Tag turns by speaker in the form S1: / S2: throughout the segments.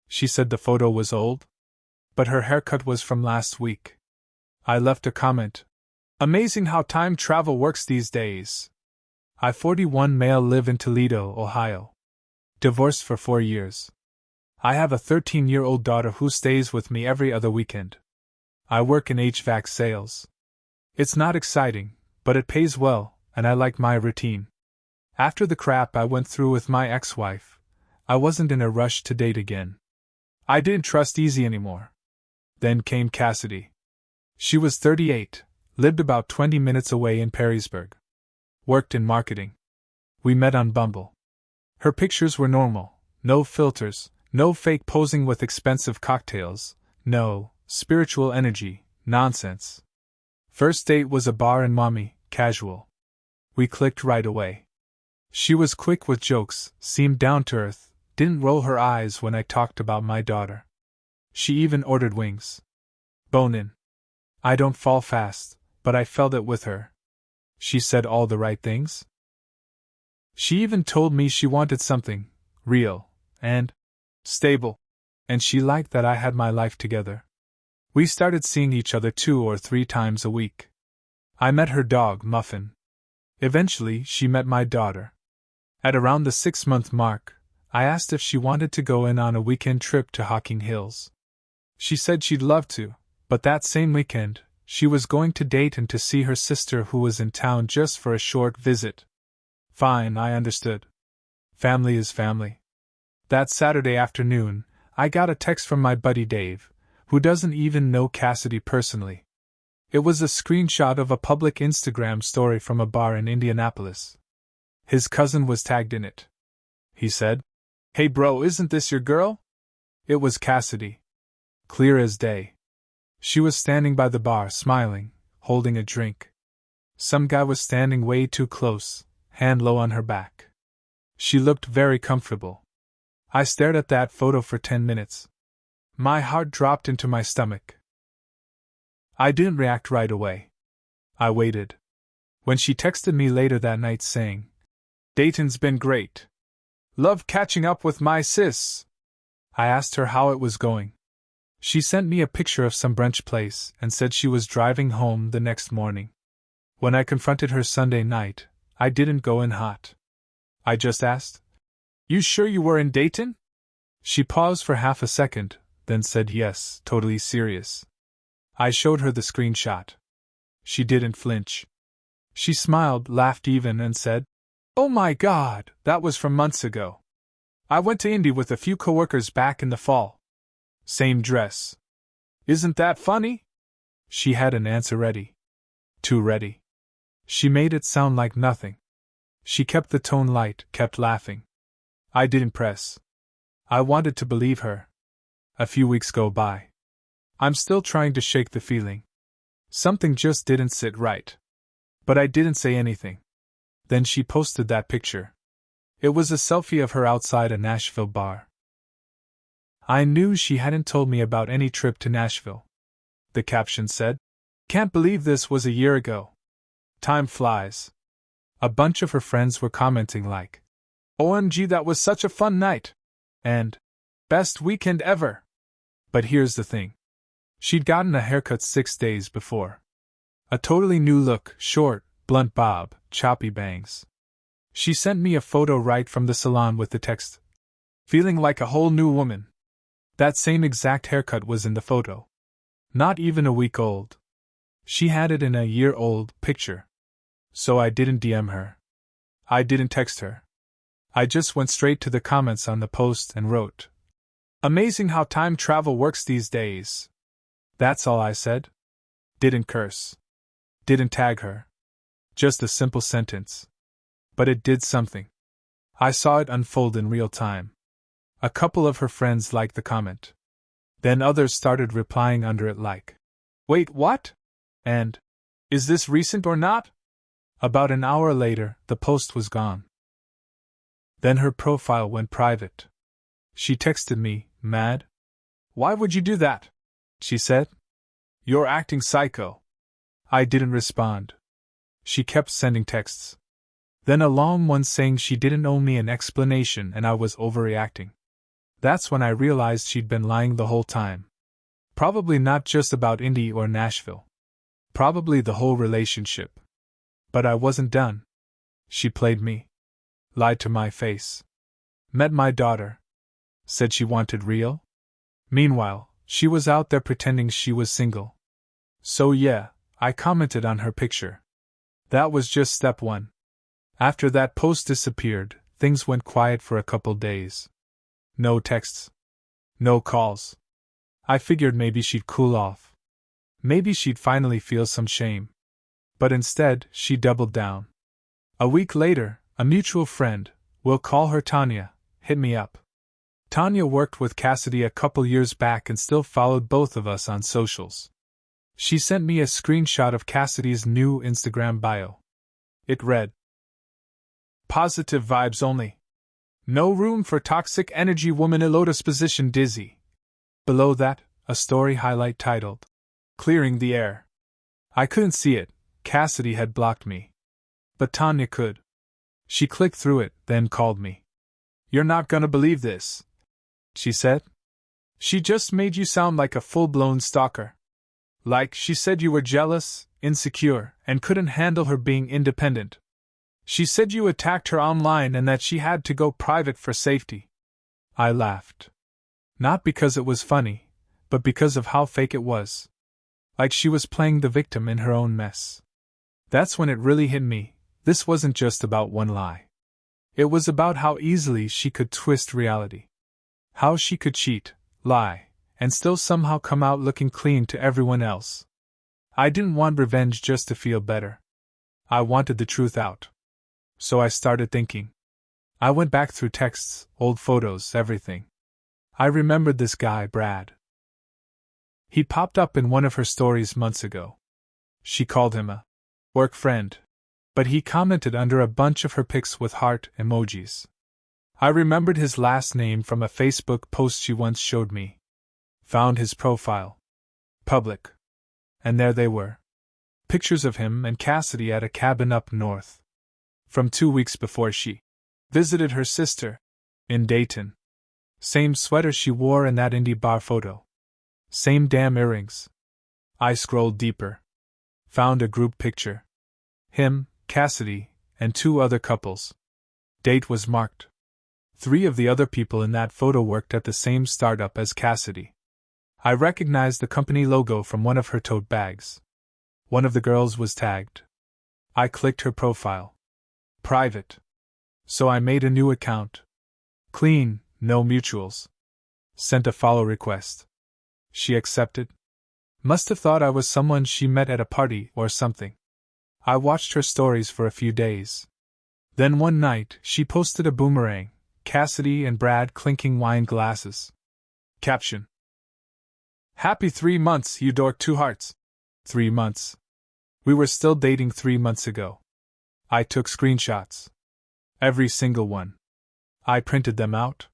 S1: She said the photo was old, but her haircut was from last week. I left a comment. Amazing how time travel works these days. I 41 male live in Toledo, Ohio. Divorced for 4 years. I have a 13-year-old daughter who stays with me every other weekend. I work in HVAC sales. It's not exciting, but it pays well, and I like my routine. After the crap I went through with my ex-wife, I wasn't in a rush to date again. I didn't trust easy anymore. Then came Cassidy. She was 38, lived about 20 minutes away in Perrysburg. Worked in marketing. We met on Bumble. Her pictures were normal, no filters, no fake posing with expensive cocktails, no spiritual energy, nonsense. First date was a bar and mommy, casual. We clicked right away. She was quick with jokes, seemed down to earth, didn't roll her eyes when I talked about my daughter. She even ordered wings. Bone in. I don't fall fast, but I felt it with her. She said all the right things. She even told me she wanted something real and stable, and she liked that I had my life together. We started seeing each other 2 or 3 times a week. I met her dog, Muffin. Eventually, she met my daughter. At around the 6-month mark, I asked if she wanted to go in on a weekend trip to Hocking Hills. She said she'd love to, but that same weekend, she was going to Dayton to see her sister who was in town just for a short visit. Fine, I understood. Family is family. That Saturday afternoon, I got a text from my buddy Dave, who doesn't even know Cassidy personally. It was a screenshot of a public Instagram story from a bar in Indianapolis. His cousin was tagged in it. He said, "Hey bro, isn't this your girl?" It was Cassidy. Clear as day. She was standing by the bar, smiling, holding a drink. Some guy was standing way too close, hand low on her back. She looked very comfortable. I stared at that photo for 10 minutes. My heart dropped into my stomach. I didn't react right away. I waited. When she texted me later that night saying, "Dayton's been great. Love catching up with my sis," I asked her how it was going. She sent me a picture of some brunch place and said she was driving home the next morning. When I confronted her Sunday night, I didn't go in hot. I just asked, "You sure you were in Dayton?" She paused for half a second, then said yes, totally serious. I showed her the screenshot. She didn't flinch. She smiled, laughed even, and said, "Oh my God, that was from months ago. I went to Indy with a few coworkers back in the fall. Same dress. Isn't that funny?" She had an answer ready. Too ready. She made it sound like nothing. She kept the tone light, kept laughing. I didn't press. I wanted to believe her. A few weeks go by. I'm still trying to shake the feeling. Something just didn't sit right. But I didn't say anything. Then she posted that picture. It was a selfie of her outside a Nashville bar. I knew she hadn't told me about any trip to Nashville. The caption said, "Can't believe this was a year ago. Time flies." A bunch of her friends were commenting like, "OMG, that was such a fun night," and "Best weekend ever." But here's the thing. She'd gotten a haircut 6 days before. A totally new look, short, blunt bob, choppy bangs. She sent me a photo right from the salon with the text, "Feeling like a whole new woman." That same exact haircut was in the photo. Not even a week old. She had it in a year-old picture. So I didn't DM her. I didn't text her. I just went straight to the comments on the post and wrote, "Amazing how time travel works these days." That's all I said. Didn't curse. Didn't tag her. Just a simple sentence. But it did something. I saw it unfold in real time. A couple of her friends liked the comment. Then others started replying under it like, "Wait, what?" and "Is this recent or not?" About an hour later, the post was gone. Then her profile went private. She texted me, mad. "Why would you do that?" she said. "You're acting psycho." I didn't respond. She kept sending texts. Then a long one saying she didn't owe me an explanation and I was overreacting. That's when I realized she'd been lying the whole time. Probably not just about Indy or Nashville. Probably the whole relationship. But I wasn't done. She played me. Lied to my face. Met my daughter. Said she wanted real. Meanwhile, she was out there pretending she was single. So yeah, I commented on her picture. That was just step one. After that post disappeared, things went quiet for a couple days. No texts. No calls. I figured maybe she'd cool off. Maybe she'd finally feel some shame. But instead, she doubled down. A week later, a mutual friend, we'll call her Tanya, hit me up. Tanya worked with Cassidy a couple years back and still followed both of us on socials. She sent me a screenshot of Cassidy's new Instagram bio. It read, "Positive vibes only. No room for toxic energy woman in lotus position dizzy." Below that, a story highlight titled, "Clearing the air." I couldn't see it, Cassidy had blocked me. But Tanya could. She clicked through it, then called me. "You're not gonna believe this," she said. "She just made you sound like a full-blown stalker. Like, she said you were jealous, insecure, and couldn't handle her being independent. She said you attacked her online and that she had to go private for safety." I laughed. Not because it was funny, but because of how fake it was. Like she was playing the victim in her own mess. That's when it really hit me. This wasn't just about one lie. It was about how easily she could twist reality. How she could cheat, lie, and still somehow come out looking clean to everyone else. I didn't want revenge just to feel better. I wanted the truth out. So I started thinking. I went back through texts, old photos, everything. I remembered this guy, Brad. He popped up in one of her stories months ago. She called him a work friend, but he commented under a bunch of her pics with heart emojis. I remembered his last name from a Facebook post she once showed me. Found his profile. Public. And there they were. Pictures of him and Cassidy at a cabin up north. From 2 weeks before she visited her sister in Dayton. Same sweater she wore in that indie bar photo. Same damn earrings. I scrolled deeper. Found a group picture. Him, Cassidy, and 2 other couples. Date was marked. 3 of the other people in that photo worked at the same startup as Cassidy. I recognized the company logo from one of her tote bags. One of the girls was tagged. I clicked her profile. Private. So I made a new account. Clean, no mutuals. Sent a follow request. She accepted. Must have thought I was someone she met at a party or something. I watched her stories for a few days. Then one night, she posted a boomerang, Cassidy and Brad clinking wine glasses. Caption: "Happy 3 months, you dork, 2 hearts. 3 months. We were still dating 3 months ago." I took screenshots. Every single one. I printed them out.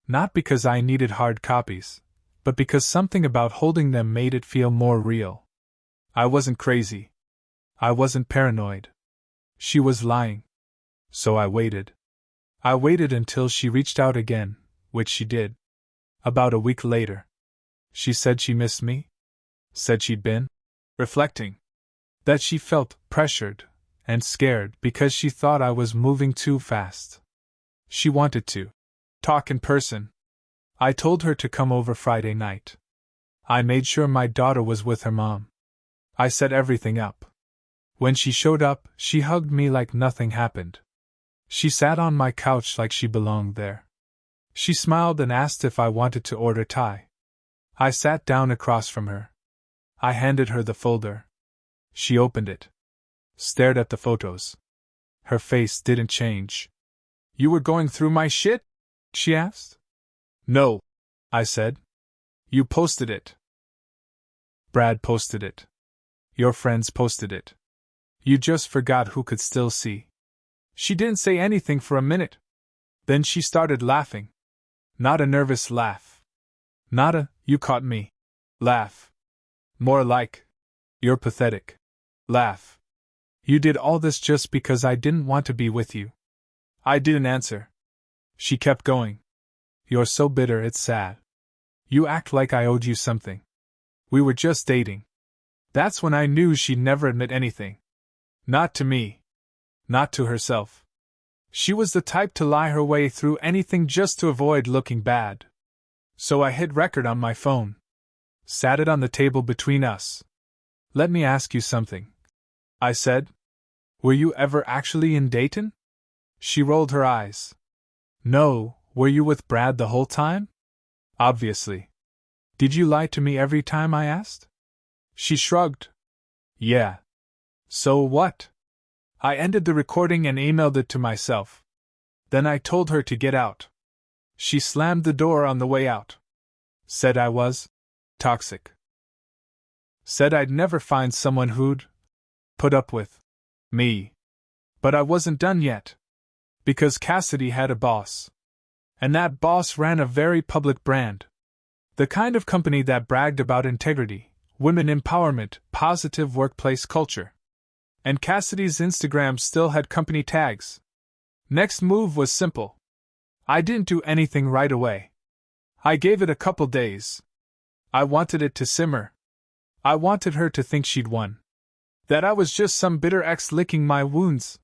S1: Not because I needed hard copies, but because something about holding them made it feel more real. I wasn't crazy. I wasn't paranoid. She was lying. So I waited. I waited until she reached out again, which she did. About a week later. She said she missed me. Said she'd been reflecting. That she felt pressured and scared because she thought I was moving too fast. She wanted to talk in person. I told her to come over Friday night. I made sure my daughter was with her mom. I set everything up. When she showed up, she hugged me like nothing happened. She sat on my couch like she belonged there. She smiled and asked if I wanted to order Thai. I sat down across from her. I handed her the folder. She opened it. Stared at the photos. Her face didn't change. "You were going through my shit?" she asked. "No," I said. "You posted it." Brad posted it. Your friends posted it. You just forgot who could still see. She didn't say anything for a minute. Then she started laughing. Not a nervous laugh. Not a, "you caught me" laugh. More like, "you're pathetic" laugh. "You did all this just because I didn't want to be with you." I didn't answer. She kept going. You're so bitter it's sad. You act like I owed you something. We were just dating. That's when I knew she'd never admit anything. Not to me. Not to herself. She was the type to lie her way through anything just to avoid looking bad. So I hit record on my phone. Sat it on the table between us. Let me ask you something, I said. Were you ever actually in Dayton? She rolled her eyes. No, were you with Brad the whole time? Obviously. Did you lie to me every time I asked? She shrugged. Yeah. So what? I ended the recording and emailed it to myself. Then I told her to get out. She slammed the door on the way out. Said I was toxic. Said I'd never find someone who'd put up with me. But I wasn't done yet. Because Cassidy had a boss. And that boss ran a very public brand. The kind of company that bragged about integrity, women empowerment, positive workplace culture. And Cassidy's Instagram still had company tags. Next move was simple. I didn't do anything right away. I gave it a couple days. I wanted it to simmer. I wanted her to think she'd won. That I was just some bitter ex licking my wounds.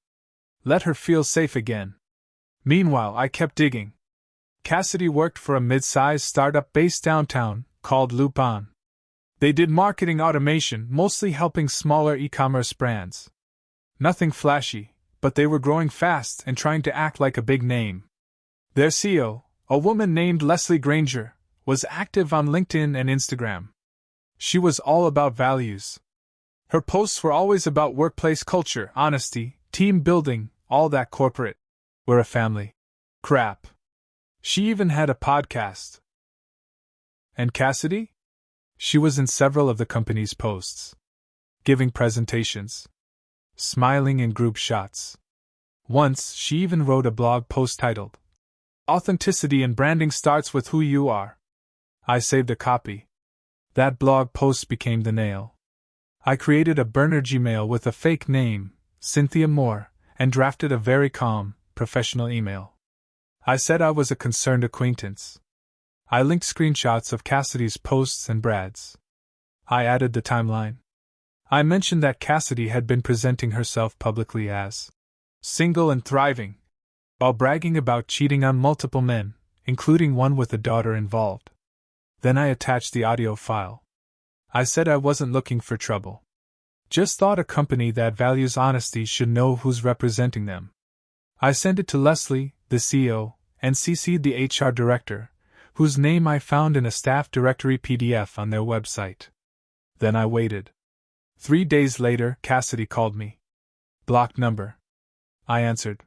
S1: Let her feel safe again. Meanwhile, I kept digging. Cassidy worked for a mid-sized startup based downtown, called Lupin. They did marketing automation, mostly helping smaller e-commerce brands. Nothing flashy, but they were growing fast and trying to act like a big name. Their CEO, a woman named Leslie Granger, was active on LinkedIn and Instagram. She was all about values. Her posts were always about workplace culture, honesty, team building, all that corporate, we're a family crap. She even had a podcast. And Cassidy? She was in several of the company's posts. Giving presentations. Smiling in group shots. Once, she even wrote a blog post titled, Authenticity and Branding Starts with Who You Are. I saved a copy. That blog post became the nail. I created a burner Gmail with a fake name, Cynthia Moore, and drafted a very calm, professional email. I said I was a concerned acquaintance. I linked screenshots of Cassidy's posts and Brad's. I added the timeline. I mentioned that Cassidy had been presenting herself publicly as single and thriving, while bragging about cheating on multiple men, including one with a daughter involved. Then I attached the audio file. I said I wasn't looking for trouble. Just thought a company that values honesty should know who's representing them. I sent it to Leslie, the CEO, and CC'd the HR director, whose name I found in a staff directory PDF on their website. Then I waited. 3 days later, Cassidy called me. Blocked number. I answered.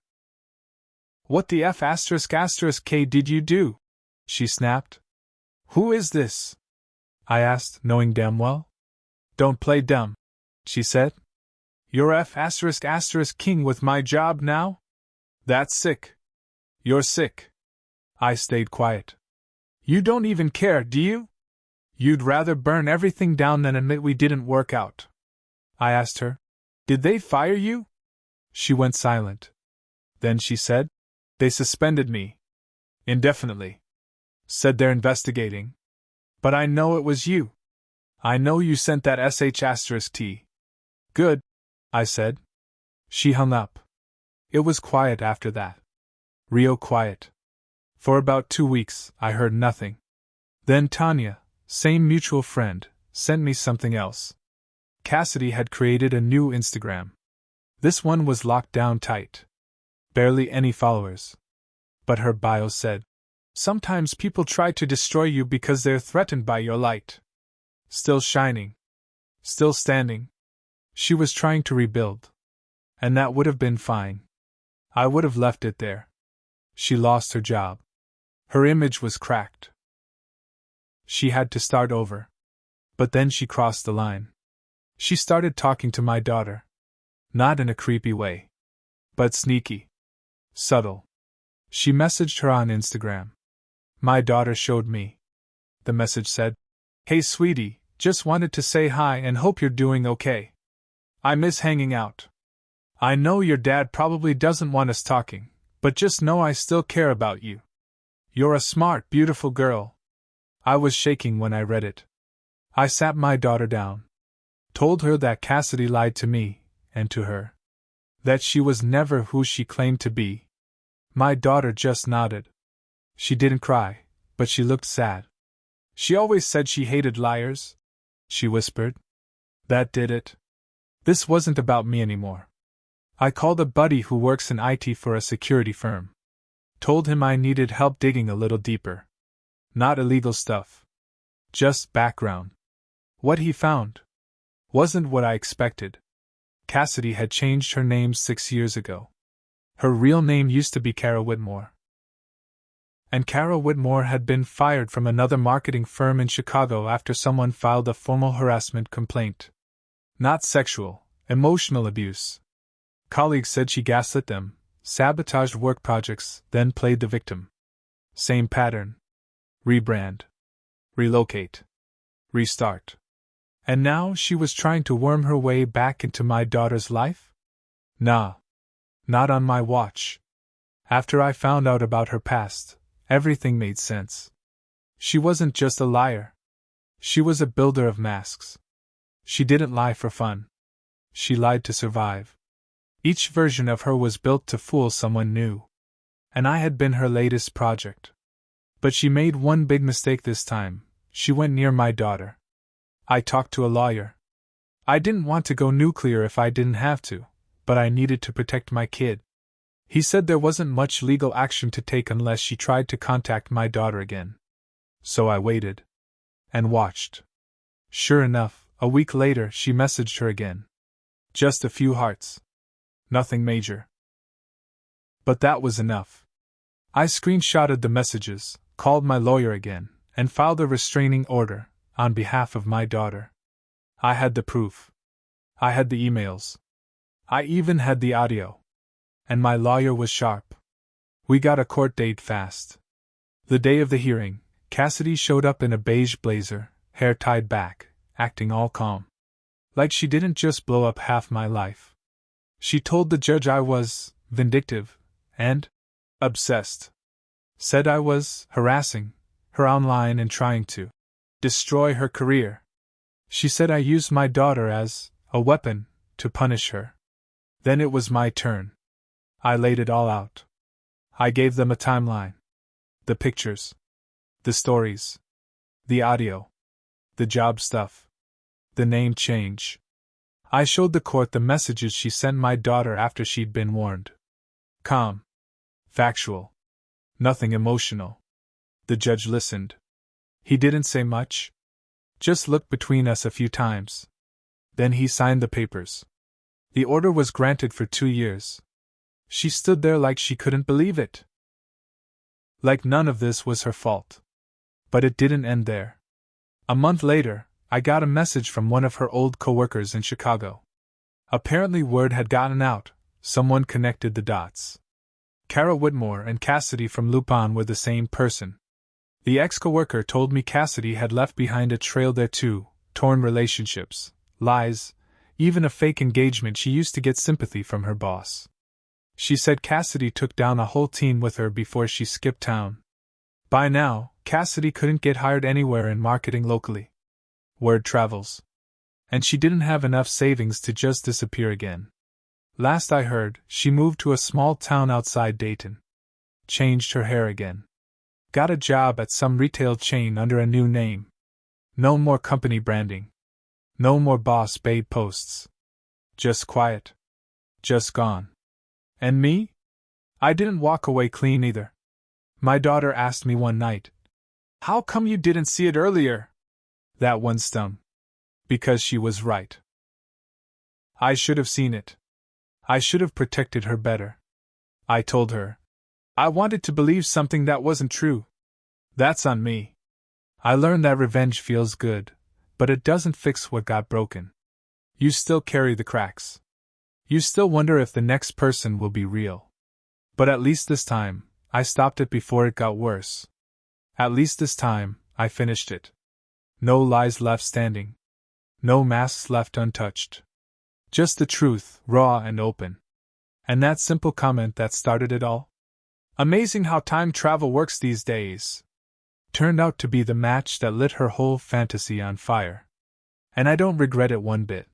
S1: What the F***K did you do? She snapped. Who is this? I asked, knowing damn well. Don't play dumb, she said. You're F***king with my job now? That's sick. You're sick. I stayed quiet. You don't even care, do you? You'd rather burn everything down than admit we didn't work out. I asked her. Did they fire you? She went silent. Then she said, They suspended me. Indefinitely. Said they're investigating. But I know it was you. I know you sent that sh**t. Good, I said. She hung up. It was quiet after that. Real quiet. For about 2 weeks, I heard nothing. Then Tanya, same mutual friend, sent me something else. Cassidy had created a new Instagram. This one was locked down tight. Barely any followers. But her bio said, Sometimes people try to destroy you because they're threatened by your light. Still shining. Still standing. She was trying to rebuild. And that would have been fine. I would have left it there. She lost her job. Her image was cracked. She had to start over. But then she crossed the line. She started talking to my daughter. Not in a creepy way. But sneaky. Subtle. She messaged her on Instagram. My daughter showed me. The message said, Hey sweetie, just wanted to say hi and hope you're doing okay. I miss hanging out. I know your dad probably doesn't want us talking, but just know I still care about you. You're a smart, beautiful girl. I was shaking when I read it. I sat my daughter down. Told her that Cassidy lied to me, and to her. That she was never who she claimed to be. My daughter just nodded. She didn't cry, but she looked sad. She always said she hated liars, she whispered. That did it. This wasn't about me anymore. I called a buddy who works in IT for a security firm. Told him I needed help digging a little deeper. Not illegal stuff. Just background. What he found wasn't what I expected. Cassidy had changed her name 6 years ago. Her real name used to be Kara Whitmore. And Kara Whitmore had been fired from another marketing firm in Chicago after someone filed a formal harassment complaint. Not sexual, emotional abuse. Colleagues said she gaslit them, sabotaged work projects, then played the victim. Same pattern. Rebrand. Relocate. Restart. And now she was trying to worm her way back into my daughter's life? Nah. Not on my watch. After I found out about her past, everything made sense. She wasn't just a liar. She was a builder of masks. She didn't lie for fun. She lied to survive. Each version of her was built to fool someone new. And I had been her latest project. But she made one big mistake this time. She went near my daughter. I talked to a lawyer. I didn't want to go nuclear if I didn't have to, but I needed to protect my kid. He said there wasn't much legal action to take unless she tried to contact my daughter again. So I waited. And watched. Sure enough, a week later she messaged her again. Just a few hearts. Nothing major. But that was enough. I screenshotted the messages, called my lawyer again, and filed a restraining order, on behalf of my daughter. I had the proof. I had the emails. I even had the audio. And my lawyer was sharp. We got a court date fast. The day of the hearing, Cassidy showed up in a beige blazer, hair tied back, acting all calm. Like she didn't just blow up half my life. She told the judge I was vindictive and obsessed. Said I was harassing her online and trying to destroy her career. She said I used my daughter as a weapon to punish her. Then it was my turn. I laid it all out. I gave them a timeline. The pictures. The stories. The audio. The job stuff. The name change. I showed the court the messages she sent my daughter after she'd been warned. Calm. Factual. Nothing emotional. The judge listened. He didn't say much. Just looked between us a few times. Then he signed the papers. The order was granted for 2 years. She stood there like she couldn't believe it. Like none of this was her fault. But it didn't end there. A month later, I got a message from one of her old coworkers in Chicago. Apparently word had gotten out, someone connected the dots. Kara Whitmore and Cassidy from Lupin were the same person. The ex-coworker told me Cassidy had left behind a trail there too, torn relationships, lies, even a fake engagement she used to get sympathy from her boss. She said Cassidy took down a whole team with her before she skipped town. By now, Cassidy couldn't get hired anywhere in marketing locally. Word travels. And she didn't have enough savings to just disappear again. Last I heard, she moved to a small town outside Dayton. Changed her hair again. Got a job at some retail chain under a new name. No more company branding. No more boss babe posts. Just quiet. Just gone. And me? I didn't walk away clean either. My daughter asked me one night, "How come you didn't see it earlier?" That one stung. Because she was right. I should have seen it. I should have protected her better. I told her. I wanted to believe something that wasn't true. That's on me. I learned that revenge feels good, but it doesn't fix what got broken. You still carry the cracks. You still wonder if the next person will be real. But at least this time, I stopped it before it got worse. At least this time, I finished it. No lies left standing. No masks left untouched. Just the truth, raw and open. And that simple comment that started it all? Amazing how time travel works these days. Turned out to be the match that lit her whole fantasy on fire. And I don't regret it one bit.